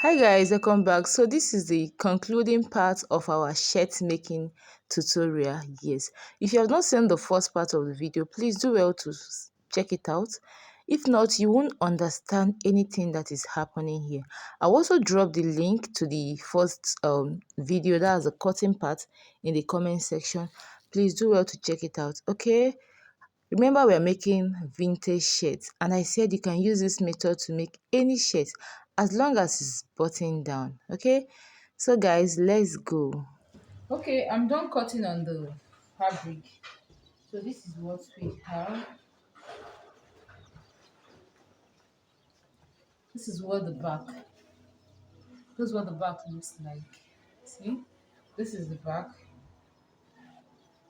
Hi guys, welcome back. So this is the concluding part of our shirt making tutorial. Yes, if you have not seen the first part of the video, please do well to check it out. If not, you won't understand anything that is happening here. I'll also drop the link to the first video, that's the cutting part, in the comment section. Please do well to check it out. Okay, remember, we are making vintage shirts, and I said you can use this method to make any shirt as long as it's buttoned down. Okay, so guys, let's go. Okay, I'm done cutting on the fabric. So this is what we have. This is what the back. This is what the back looks like. See, this is the back.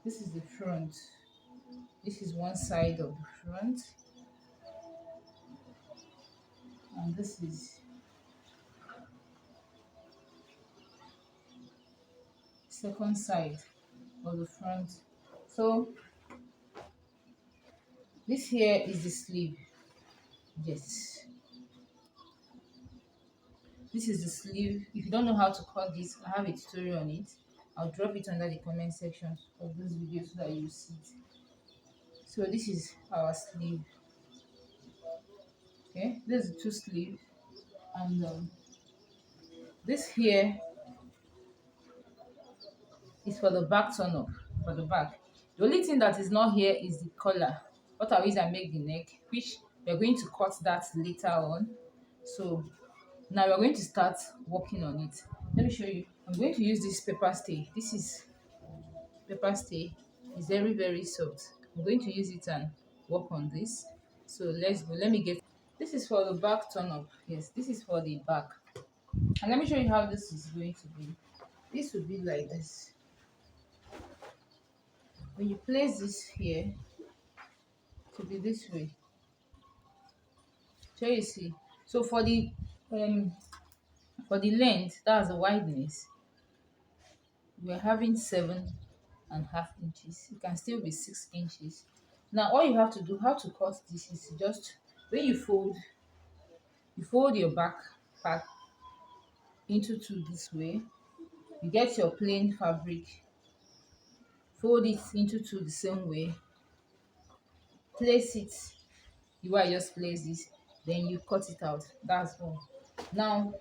This is the front. This is one side of the front, and this is second side of the front. So this here is the sleeve. Yes, this is the sleeve. If you don't know how to cut this, I have a tutorial on it. I'll drop it under the comment section of this video so that you see it. So this is our sleeve. Okay, this is the two sleeve, and this here is for the back turn up, for the back. The only thing that is not here is the collar. What I use, I make the neck, which we're going to cut that later on. So now we're going to start working on it. Let me show you. I'm going to use this paper stay. This is paper stay. It's very soft. I'm going to use it and work on this. So let's go. Let me get. This is for the back turn up. Yes, this is for the back. And let me show you how this is going to be. This will be like this. When you place this here, to be this way. So you see. So for the length, that's the wideness, we're having 7.5 inches. It can still be 6 inches. Now all you have to do, how to cut this, is just when you fold your back part into two this way. You get your plain fabric, fold it into two the same way, place it the way I just place this, then you cut it out. That's all. Now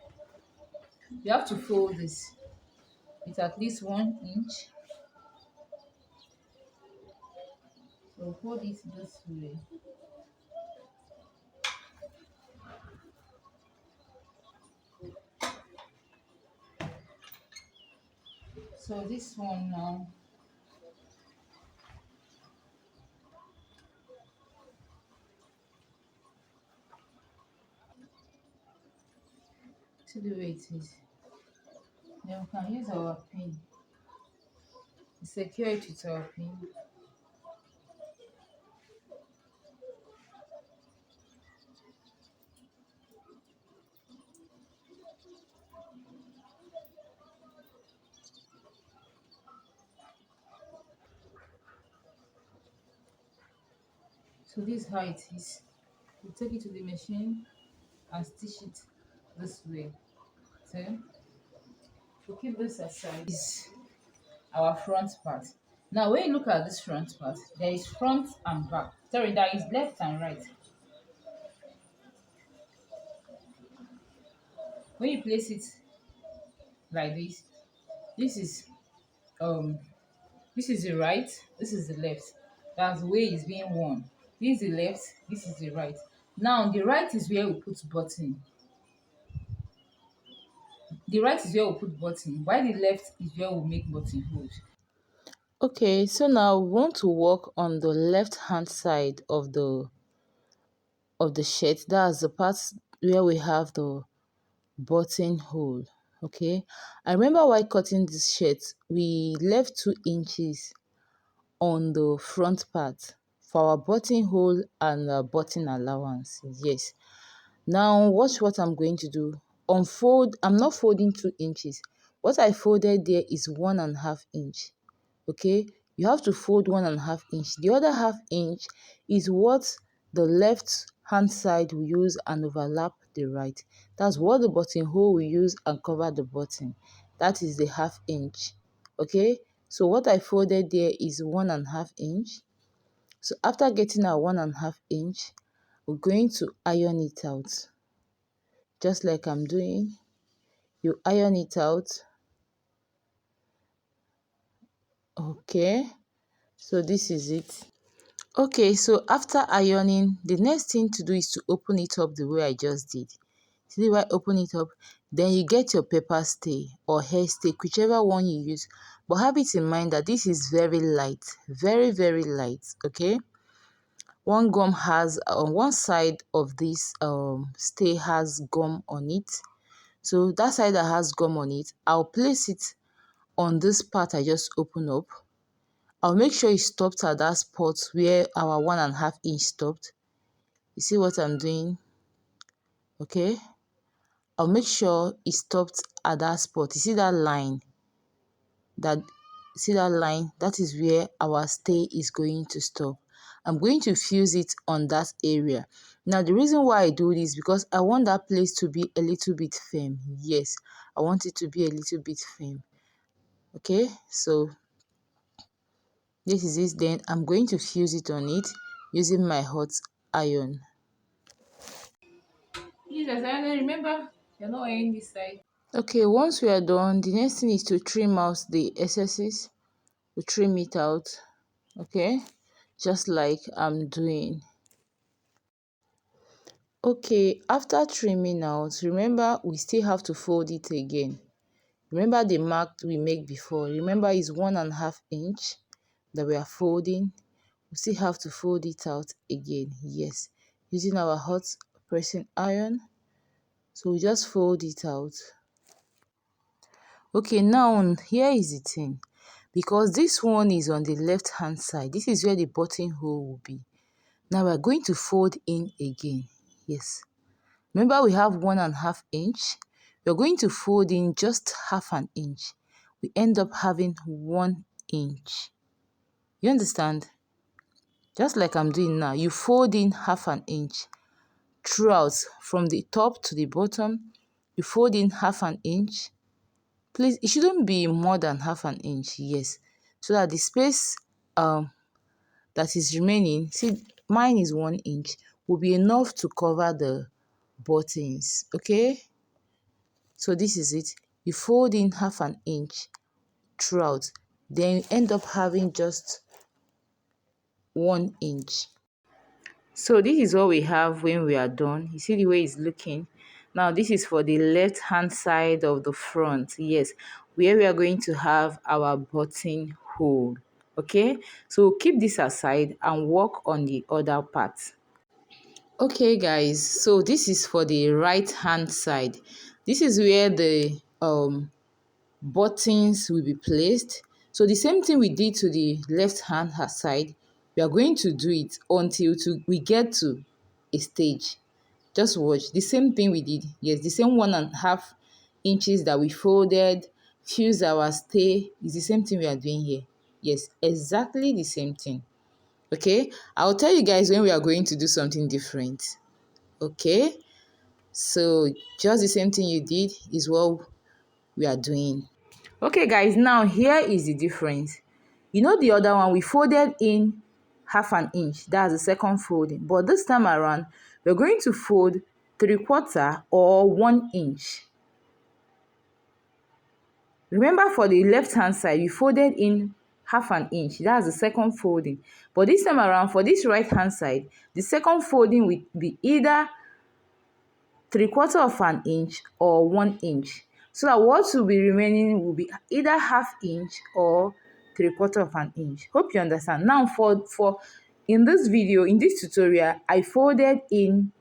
you have to fold this with at least 1 inch. So fold it this way. So this one now, see the way it is. Then we can use our pin. Secure it with our pin. So this is how it is. We take it to the machine and stitch it this way. So we keep this aside. This is our front part. Now when you look at this front part, there is front and back. Sorry, there is left and right. When you place it like this, this is um this is the right, this is the left. That's the way it's being worn. This is the left, this is the right. Now the right is where we put button. The right is where we put button, while the left is where we make buttonhole. Okay, so now we want to work on the left hand side of the shirt. That's the part where we have the buttonhole. Okay, I remember while cutting this shirt, we left 2 inches on the front part for our buttonhole and button allowance. Yes. Now watch what I'm going to do. Unfold. I'm not folding 2 inches. What I folded there is 1.5 inch. Okay, you have to fold 1.5 inch. The other half inch is what the left hand side will use and overlap the right. That's what the buttonhole we use and cover the button. That is the 1/2 inch. Okay, so what I folded there is 1.5 inch. So after getting our 1.5 inch, we're going to iron it out. Just like I'm doing, you iron it out. Okay, so this is it. Okay, so after ironing, the next thing to do is to open it up the way I just did. See the way I open it up? Then you get your paper stay or hair stay, whichever one you use. But have it in mind that this is very light, very, very light, okay? One gum has, on one side of this stay has gum on it. So that side that has gum on it, I'll place it on this part I just opened up. I'll make sure it stopped at that spot where our 1.5 inch stopped. You see what I'm doing? Okay. I'll make sure it stopped at that spot. You see that line? See that line? That is where our stay is going to stop. I'm going to fuse it on that area. Now, the reason why I do this is because I want that place to be a little bit firm. Yes, I want it to be a little bit firm. Okay, so this is it. Then I'm going to fuse it on it using my hot iron. Please, remember, you're not wearing this side. Okay, once we are done, the next thing is to trim out the excesses. We trim it out, okay, just like I'm doing. Okay, after trimming out, remember we still have to fold it again. Remember the mark we made before. Remember it's 1.5 inch that we are folding. We still have to fold it out again. Yes, using our hot pressing iron. So we just fold it out. Okay, now here is the thing. Because this one is on the left hand side, this is where the buttonhole will be. Now we're going to fold in again. Yes. Remember we have 1.5 inch. We're going to fold in just 1/2 inch. We end up having 1 inch. You understand? Just like I'm doing now, you fold in 1/2 inch throughout from the top to the bottom. You fold in 1/2 inch. Please, it shouldn't be more than 1/2 inch, yes, so that the space that is remaining, see mine is 1 inch, will be enough to cover the buttons. Okay, so this is it. You fold in 1/2 inch throughout, then you end up having just 1 inch. So this is what we have when we are done. You see the way it's looking. Now this is for the left hand side of the front. Yes, where we are going to have our buttonhole. Okay, so keep this aside and work on the other part. Okay guys, so this is for the right hand side. This is where the buttons will be placed. So the same thing we did to the left hand side, we are going to do it until we get to a stage. Just watch the same thing we did. Yes, the same 1.5 inches that we folded, fuse our stay, is the same thing we are doing here. Yes, exactly the same thing. Okay, I'll tell you guys when we are going to do something different. Okay, so just the same thing you did is what we are doing. Okay guys, now here is the difference. You know the other one we folded in 1/2 inch, that's the second folding, but this time around we're going to fold 3/4 or 1 inch. Remember for the left hand side we folded in 1/2 inch, that's the second folding, but this time around for this right hand side the second folding will be either 3/4 inch or 1 inch. So that what will be remaining will be either 1/2 inch or 3/4 inch. Hope you understand. Now for in this video, in this tutorial, I folded in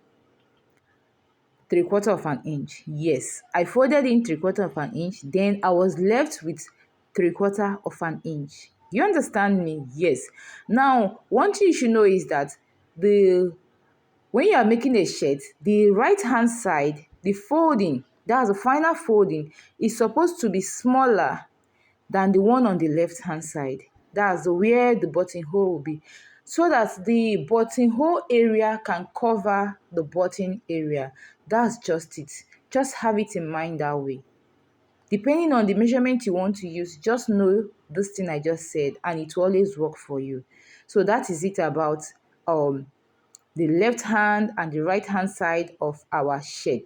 3/4 inch. Yes, I folded in 3/4 inch. Then I was left with 3/4 inch. You understand me? Yes. Now, one thing you should know is that when you are making a shirt, the right hand side, the folding, that's the final folding, is supposed to be smaller than the one on the left hand side. That's where the buttonhole will be. so that the buttonhole area can cover the button area. That's just it. Just have it in mind that way. Depending on the measurement you want to use, just know this thing I just said and it will always work for you. So that is it about the left hand and the right hand side of our shirt.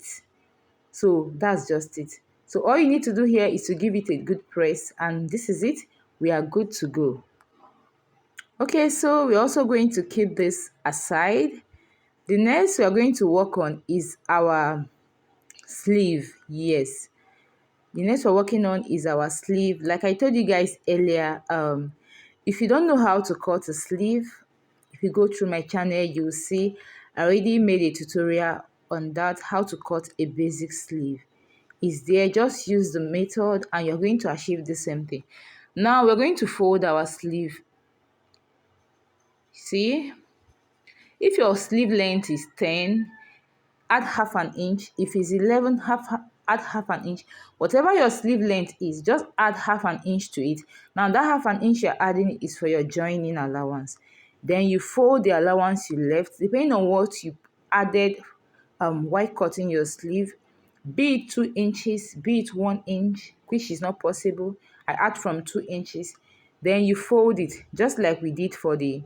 So that's just it. So all you need to do here is to give it a good press, and this is it. We are good to go. Okay, so we're also going to keep this aside. The next we are going to work on is our sleeve. Yes, the next we're working on is our sleeve. Like I told you guys earlier, if you don't know how to cut a sleeve, if you go through my channel, you'll see I already made a tutorial on that, how to cut a basic sleeve. Is there, just use the method and you're going to achieve the same thing. Now we're going to fold our sleeve. See, if your sleeve length is 10, add half an inch. If it's 11, add half an inch. Whatever your sleeve length is, just add half an inch to it. Now that half an inch you're adding is for your joining allowance. Then you fold the allowance you left, depending on what you added while cutting your sleeve. Be it 2 inches, be it 1 inch, which is not possible. I add from 2 inches. Then you fold it just like we did for the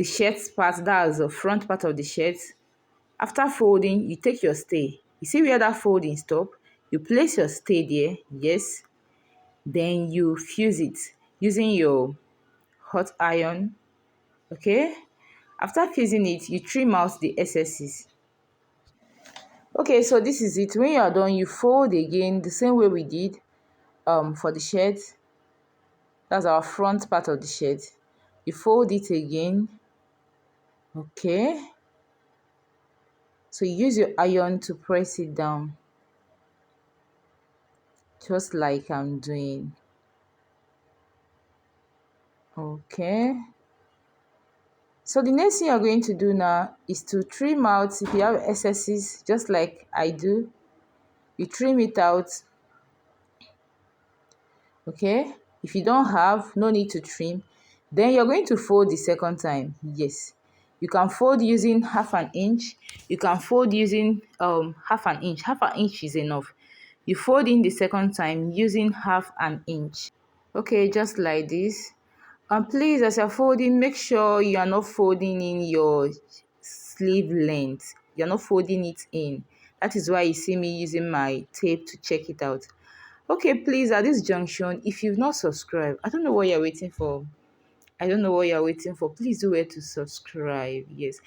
shirt part, that's the front part of the shirt. After folding, you take your stay. You see where that folding stop? You place your stay there, yes. Then you fuse it using your hot iron, okay? After fusing it, you trim out the excesses. Okay, so this is it. When you are done, you fold again the same way we did for the shirt. That's our front part of the shirt. You fold it again, okay? So you use your iron to press it down, just like I'm doing. Okay. So the next thing you're going to do now is to trim out, if you have excesses, just like I do, you trim it out, okay? If you don't have, no need to trim. Then you're going to fold the second time, yes. You can fold using half an inch. You can fold using half an inch. Half an inch is enough. You fold in the second time using half an inch. Okay, just like this. And please, as you're folding, make sure you are not folding in your sleeve length. You're not folding it in. That is why you see me using my tape to check it out. Okay, please, at this junction, if you've not subscribed, I don't know what you're waiting for. I don't know what you're waiting for. Please do where to subscribe. Yes.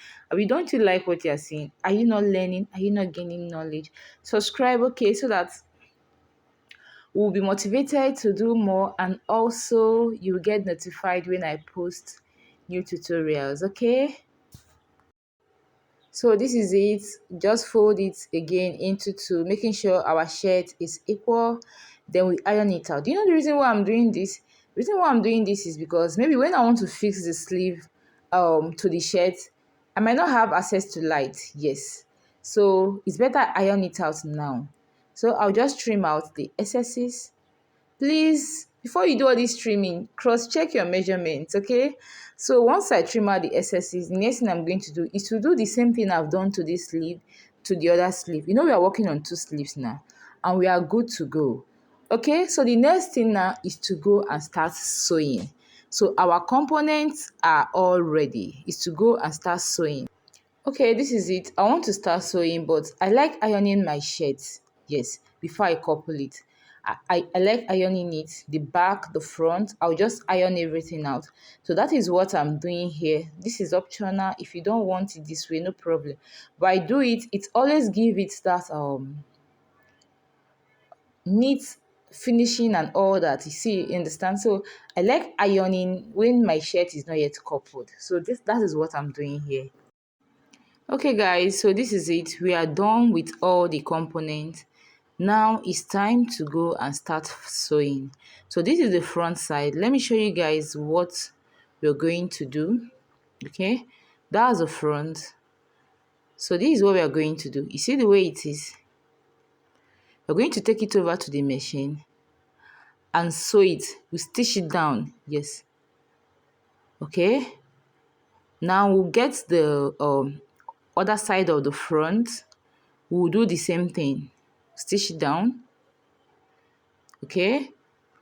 Don't you like what you're seeing? Are you not learning? Are you not gaining knowledge? Subscribe, okay, so that we'll be motivated to do more, and also you'll get notified when I post new tutorials, okay? So this is it. Just fold it again into two, making sure our shirt is equal. Then we iron it out. Do you know the reason why I'm doing this? The reason why I'm doing this is because maybe when I want to fix the sleeve to the shirt, I might not have access to light. Yes. So it's better I iron it out now. So I'll just trim out the excesses. Please, before you do all this trimming, cross-check your measurements, okay? So once I trim out the excesses, the next thing I'm going to do is to do the same thing I've done to this sleeve, to the other sleeve. You know we are working on 2 sleeves now, and we are good to go. Okay, so the next thing now is to go and start sewing. So our components are all ready. Is to go and start sewing. Okay, this is it. I want to start sewing, but I like ironing my shirts. Yes, before I couple it. I like ironing it, the back, the front. I'll just iron everything out. So that is what I'm doing here. This is optional. If you don't want it this way, no problem. But I do it, it always give it that neat finishing and all that. You see, you understand? So I like ironing when my shirt is not yet coupled. So that is what I'm doing here. Okay guys, so this is it. We are done with all the components. Now it's time to go and start sewing. So this is the front side. Let me show you guys what we're going to do. Okay, that's the front. So this is what we are going to do. You see the way it is? We're going to take it over to the machine and sew it. We stitch it down. Yes, Okay, now we'll get the other side of the front. We'll do the same thing, stitch it down. Okay,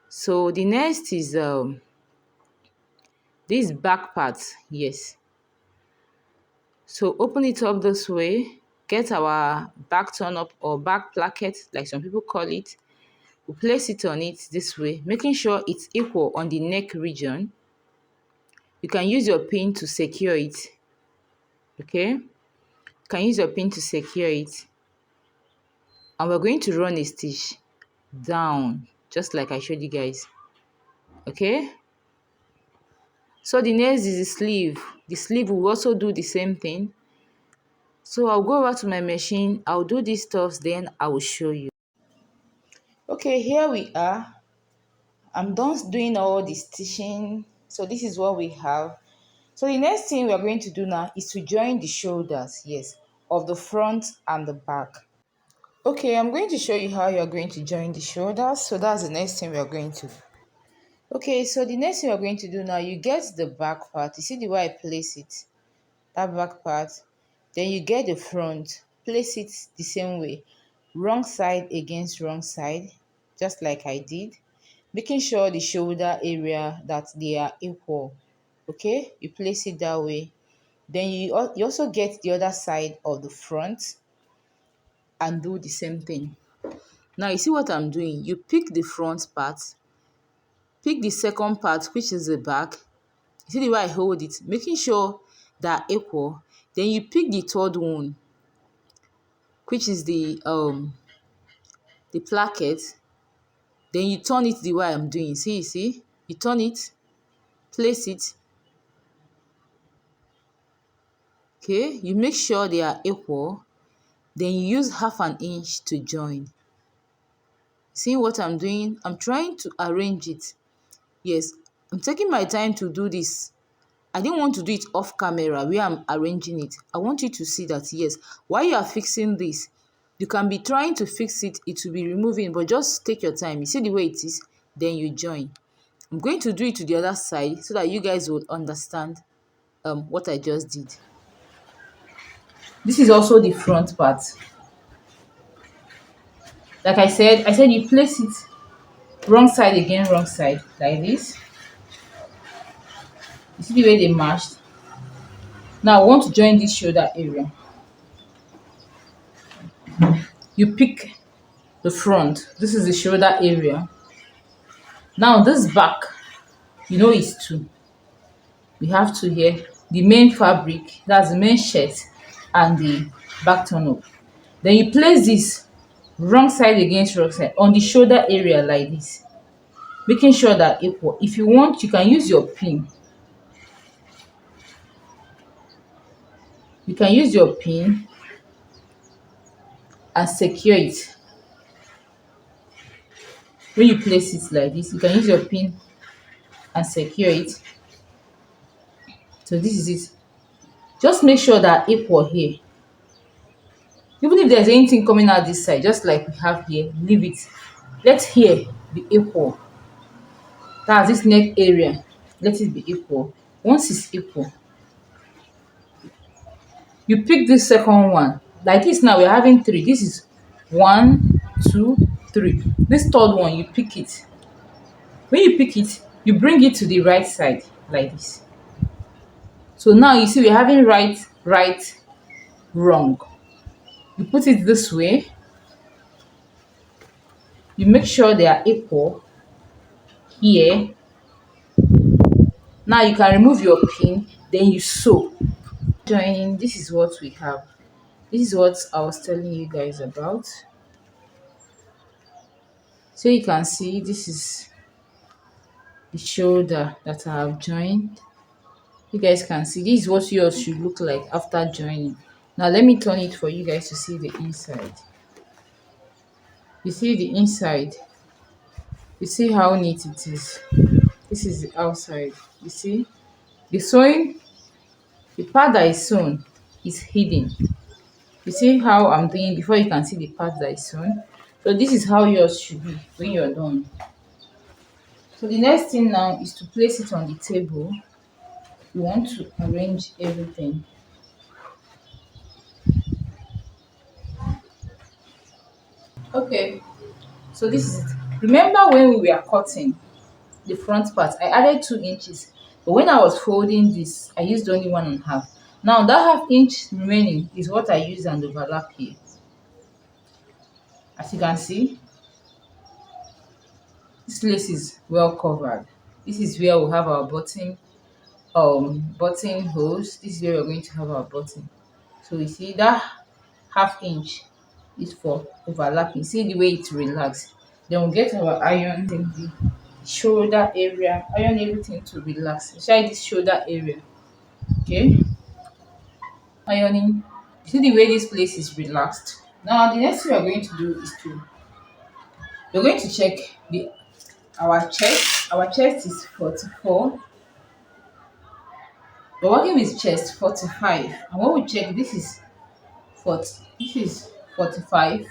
so the next is this back part. Yes, so open it up this way, get our back turn up or back placket like some people call it. We place it on it this way, making sure it's equal on the neck region. You can use your pin to secure it. Okay, you can use your pin to secure it, and we're going to run a stitch down just like I showed you guys. Okay, so the next is the sleeve. The sleeve will also do the same thing. So I'll go over to my machine, I'll do these stuffs, then I will show you. Okay, here we are. I'm done doing all the stitching. So this is what we have. So the next thing we are going to do now is to join the shoulders, yes, of the front and the back. Okay, I'm going to show you how you are going to join the shoulders. So that's the next thing we are going to do. Okay, so the next thing we're going to do now, you get the back part. You see the way I place it? That back part. Then you get the front. Place it the same way. Wrong side against wrong side, just like I did. Making sure the shoulder area that they are equal. Okay, you place it that way. Then you also get the other side of the front and do the same thing. Now you see what I'm doing? You pick the front part, pick the second part, which is the back. You see the way I hold it, making sure they're equal. Then you pick the third one, which is the placket. Then you turn it the way I'm doing. See, you see? You turn it, place it. Okay, you make sure they are equal. Then you use half an inch to join. See what I'm doing? I'm trying to arrange it. Yes, I'm taking my time to do this. I didn't want to do it off camera where I'm arranging it. I want you to see that, yes, while you are fixing this, you can be trying to fix it, it will be removing, but just take your time. You see the way it is, then you join. I'm going to do it to the other side so that you guys will understand what I just did. This is also the front part. Like I said you place it wrong side again, wrong side, like this. You see the way they matched? Now I want to join this shoulder area. You pick the front. This is the shoulder area. Now this back, you know it's two. We have two here. The main fabric, that's the main shirt, and the back turn up. Then you place this wrong side against wrong side on the shoulder area like this, making sure that equal. If you want, you can use your pin. You can use your pin and secure it. When you place it like this, you can use your pin and secure it. So this is it. Just make sure that equal here. Even if there's anything coming out this side, just like we have here, leave it. Let here be equal. That's this neck area. Let it be equal. Once it's equal, you pick this second one. Like this now, we're having three. This is 1, 2, 3. This third one, you pick it. When you pick it, you bring it to the right side like this. So now you see we're having right, right, wrong. You put it this way. You make sure they are equal here. Now you can remove your pin, then you sew. Joining, this is what we have. This is what I was telling you guys about. So you can see this is the shoulder that I have joined. You guys can see this is what yours should look like after joining. Now let me turn it for you guys to see the inside. You see the inside. You see how neat it is. This is the outside. You see the sewing, the part that is sewn is hidden. You see how I'm doing before you can see the part that is sewn. So this is how yours should be when you're done. So the next thing now is to place it on the table. we want to arrange everything. Okay, so this is it. Remember when we were cutting the front part, I added 2 inches, but when I was folding this, I used only 1.5. Now that ½ inch remaining is what I use and overlap here. As you can see, this place is well covered. This is where we have our button holes. This is where we're going to have our button. So you see that ½ inch is for overlapping. See the way it's relaxed. Then we'll get our iron, then the shoulder area, iron everything to relax, especially this shoulder area. Okay, ironing. You see the way this place is relaxed. Now the next thing we're going to do is to we're going to check the our chest. Our chest is 44. We're working with chest 45. And when we check, this is 40. This is 45.